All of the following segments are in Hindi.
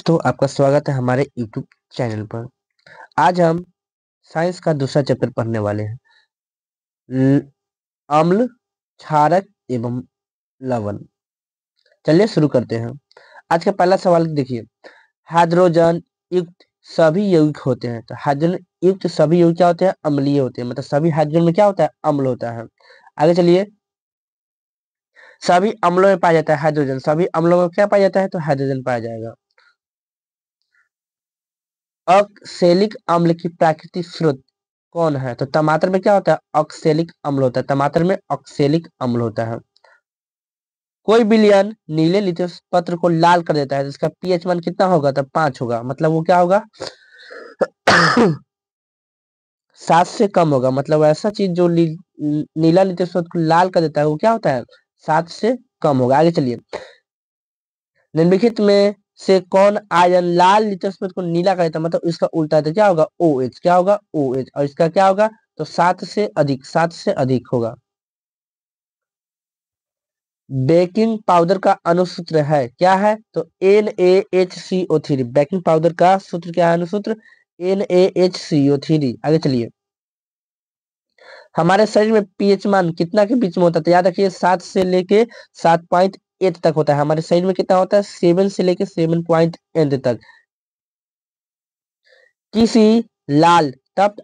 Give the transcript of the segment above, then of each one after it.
दोस्तों, आपका स्वागत है हमारे YouTube चैनल पर। आज हम साइंस का दूसरा चैप्टर पढ़ने वाले हैं। अम्ल, क्षारक एवं लवण। चलिए शुरू करते हैं। आज का पहला सवाल देखिए, हाइड्रोजन युक्त सभी यौगिक होते हैं। तो हाइड्रोजन युक्त सभी यौगिक क्या होते हैं? अम्लीय होते हैं। मतलब सभी हाइड्रोजन में क्या होता है? अम्ल होता है। आगे चलिए, सभी अम्लों में पाया जाता है हाइड्रोजन। सभी अम्लों में क्या पाया जाता है? तो हाइड्रोजन पाया जाएगा। ऑक्सैलिक अम्ल की प्राकृतिक स्रोत कौन है? तो टमाटर में क्या होता है? ऑक्सैलिक अम्ल होता है। टमाटर में ऑक्सैलिक अम्ल होता है। कोई विलयन नीले लिट्मस पत्र को लाल कर देता है, जिसका पीएच मान कितना होगा? तो 5 होगा। मतलब वो क्या होगा? 7 से कम होगा। मतलब ऐसा चीज जो नीला लिट्मस पत्र को लाल कर देता है वो क्या होता है? 7 से कम होगा। आगे चलिए, निम्नलिखित में से कौन आयन लाल लिट्मस पत्र को नीला कर देता है? मतलब इसका उल्टा है तो क्या होगा? OH। क्या होगा? OH। और इसका क्या होगा? तो 7 से अधिक, 7 से अधिक होगा। बेकिंग पाउडर का अनुसूत्र है, क्या है? तो NaHCO3। बेकिंग पाउडर का सूत्र क्या है? अनुसूत्र NaHCO3। आगे चलिए, हमारे शरीर में पीएच मान कितना के बीच में होता है? तो याद रखिए 7 से लेके 7.8 तक होता है। हमारे शरीर में कितना होता है? 7 से लेके 7.8 तक। किसी लाल तप्त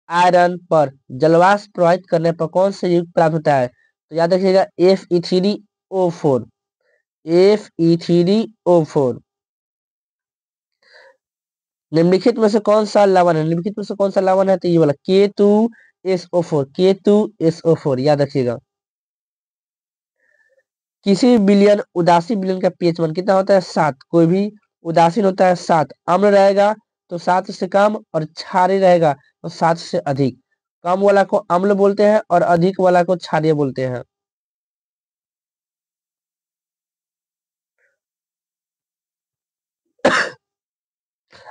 आयरन पर जलवाष्प प्रवाहित करने पर कौन सा युग्म प्राप्त होता है? तो याद रखिएगा Fe3O4। Fe3O4। निम्नलिखित में से कौन सा लवण है? निम्नलिखित में से कौन सा लवण है? तो ये वाला K2SO4। K2SO4 याद रखिएगा। किसी विलयन उदासीन विलयन का पीएच मान कितना होता है? 7। कोई भी उदासीन होता है 7। अम्ल रहेगा तो 7 से कम, और क्षारीय रहेगा तो 7 से अधिक। कम वाला को अम्ल बोलते हैं और अधिक वाला को क्षारीय बोलते हैं।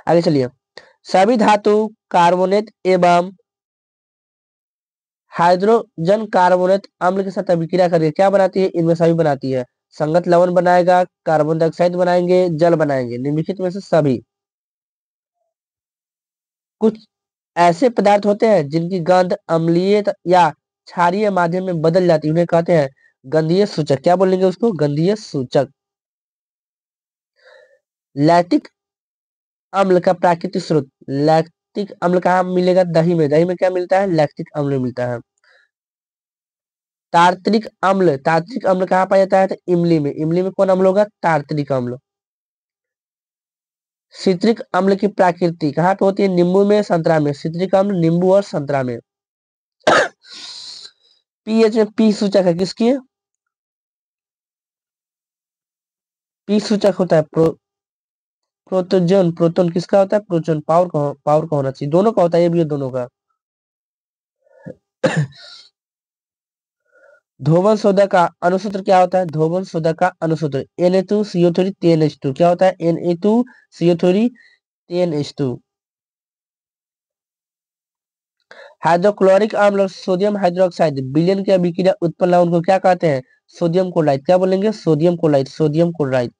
आगे चलिए, सभी धातु कार्बोनेट एवं हाइड्रोजन कार्बोनेट अम्ल के साथ अभिक्रिया करके क्या बनाती है? इनमें सभी बनाती है। संगत लवण बनाएगा, कार्बन डाइऑक्साइड बनाएंगे, जल बनाएंगे। निम्नलिखित में से सभी। कुछ ऐसे पदार्थ होते हैं जिनकी गंध अम्लीय या क्षारीय माध्यम में बदल जाती है, उन्हें कहते हैं गंधीय सूचक। क्या बोलेंगे उसको? गंधीय सूचक। लैक्टिक अम्ल का प्राकृतिक स्रोत। लैक्टिक अम्ल कहाँ मिलेगा? दही में। दही में क्या मिलता है? लैक्टिक अम्ल मिलता है। टार्टरिक अम्ल। टार्टरिक अम्ल कहाँ पाया जाता है? तो इमली में। इमली में कौन अम्ल होगा? टार्टरिक अम्ल। सिट्रिक अम्ल की प्रकृति कहाँ पे होती है? नींबू में, संतरा में। सिट्रिक अम्ल नींबू और संतरा में। पीएच में पी सूचक है किसकी? पी सूचक होता है प्रोटोजन। प्रोटोन किसका होता है? प्रोटोन। पावर का होना चाहिए। दोनों का होता है, ये भी है दोनों का। धोबन सोडा का अनुसूत्र क्या होता है? धोबन सोडा का अनुसूत्र Na2CO3 10H2। क्या होता है? Na2CO3 10H2। हाइड्रोक्लोरिक अम्ल और सोडियम हाइड्रोक्साइड विलयन की अभिक्रिया उत्पन्न लवण को क्या कहते हैं? Sodium chloride. क्या बोलेंगे? Sodium chloride. Sodium chloride.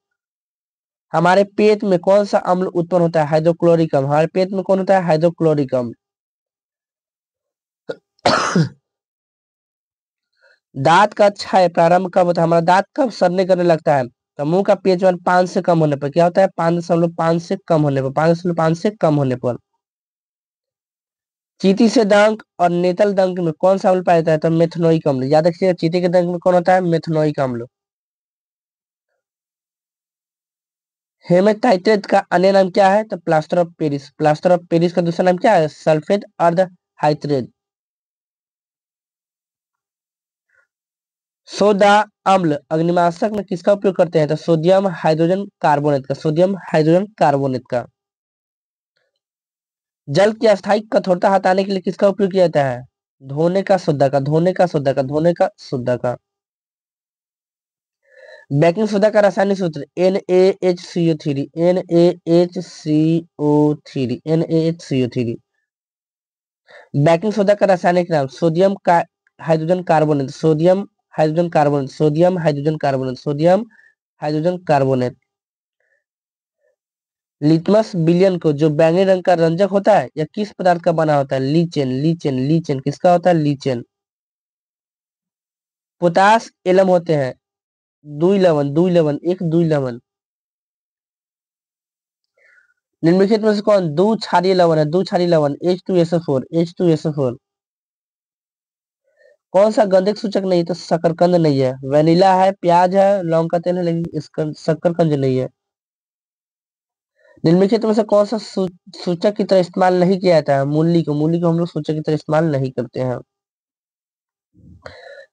हमारे पेट में कौन सा अम्ल उत्पन्न होता है? हाइड्रोक्लोरिक अम्ल। हमारे पेट में कौन होता है? हाइड्रोक्लोरिक अम्ल। दांत का क्षय प्रारंभ कब होता है? हमारा दांत कब सड़ने करने लगता है? तो मुंह का पीएच मान 5 से कम होने पर। क्या होता है? 5.5 से कम होने पर। 5.5 से कम होने पर। चींटी से डंक और नेतल डंक में कौन सा अम्ल पाया जाता है? तो मेथनोइक अम्ल। याद रखिएगा, चींटी के डंक में कौन होता है? मेथनोइक अम्ल। हेमेटाइटेट का अन्य नाम क्या है? तो plaster of Paris. Plaster of Paris का दूसरा नाम क्या है? सल्फेट अर्ध हाइड्रेट। सोडा अम्ल अग्निनाशक में किसका उपयोग करते हैं? तो सोडियम हाइड्रोजन कार्बोनेट का। सोडियम हाइड्रोजन कार्बोनेट का। जल की अस्थायी कठोरता हटाने के लिए किसका उपयोग किया जाता है? धोने का सोडा का। धोने का सोडा का। धोने का सोडा का। बेकिंग सोडा का रासायनिक सूत्र NaHCO3। NaHCO3। NaHCO3। Baking soda का रासायनिक नाम सोडियम का hydrogen carbonate. Sodium hydrogen carbonate. Sodium hydrogen carbonate. Sodium hydrogen carbonate. Litmus विलियन को जो बैंगनी रंग का रंजक होता है, यह किस पदार्थ का बना होता है? लीचेन, लीचेन, लीचेन किसका होता है? लीचेन। पोटास एलम होते हैं, दुई लवण, दुई लवण, एक दुई लवण। निम्नलिखित में से कौन दो क्षारीय लवण है? दो क्षारीय लवण H2SO4, H2SO4। कौन सा गंधक सूचक नहीं तो शकरकंद नहीं है? वेनिला है, प्याज है, लौंग का तेल है, लेकिन इसका शकरकंद नहीं है। निम्नलिखित में से कौन सा सूचक की तरह इस्तेमाल नहीं किया जाता है? मूली को, मूली को हम लोग सूचक की तरह इस्तेमाल नहीं करते हैं।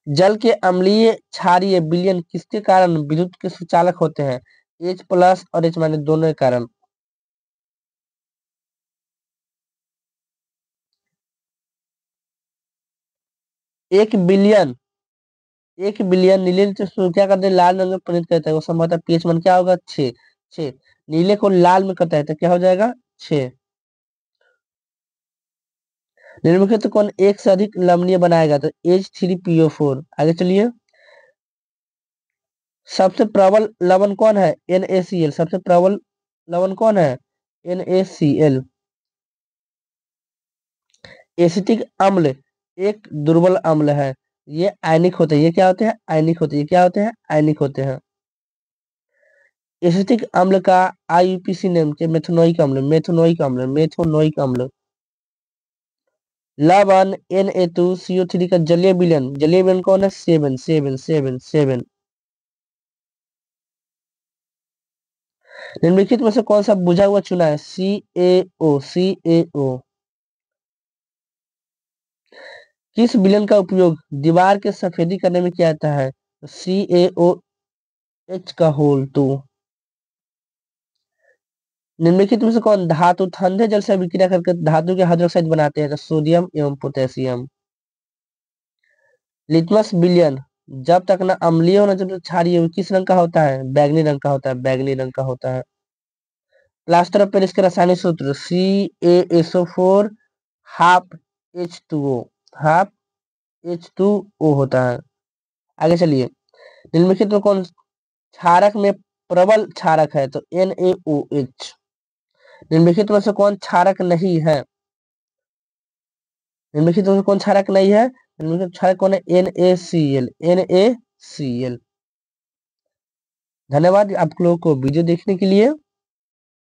जल के अम्लीय क्षारीय विलयन किसके कारण विद्युत के सुचालक होते हैं? H+ और H- दोनों के कारण। एक बिलियन, एक बिलियन नीले तो क्या करते हैं? लाल रंग में परिणत करता है, वो संभवतः पीएच मान क्या होगा? 6। 6 नीले को लाल में करता है तो क्या हो जाएगा? 6। निम्नलिखित तो कौन एक से अधिक लवणीय बनाएगा? तो H3PO4। आगे चलिए। सबसे प्रबल लवण कौन है? NaCl। सबसे प्रबल लवण कौन है? NaCl। एसिटिक अम्ल एक दुर्बल अम्ल है, ये आयनिक होते हैं। ये क्या होते हैं? आयनिक होते हैं। ये क्या होते हैं? आयनिक होते हैं। एसिटिक अम्ल का IUPAC नेम के मेथनोइक अम्ल, मेथनोइक अम्ल, मेथनोइक अम्ल। लवण Na2CO3 का जलीय विलयन, जलीय विलयन कौन है? 7, 7, 7, 7। निम्नलिखित में से कौन सा बुझा हुआ चूना है? CaO, CaO। किस विलयन का उपयोग दीवार के सफेदी करने में किया जाता है? CaOH का होल 2। निम्नलिखित में से कौन धातु ठंडे जल से अभिक्रिया करके धातु के हाइड्रोक्साइड बनाते हैं? तो सोडियम एवं पोटेशियम। लिटमस विलयन जब तक न अम्लीय हो न जब तक क्षारीय हो, किस रंग का होता है? बैगनी रंग का होता है, बैगनी रंग का होता है। प्लास्टर ऑफ पेरिस का रासायनिक सूत्र CaSO4 half H2O, half H2O होता है। आगे चलिए। निम्नलिखित में कौन क्षारक में प्रबल क्षारक है? तो NaOH। निम्नलिखित में से कौन क्षारक नहीं है? निम्नलिखित में से कौन क्षारक नहीं है? निम्नलिखित क्षारक कौन है? NaCl, NaCl। धन्यवाद आप लोगों को वीडियो देखने के लिए।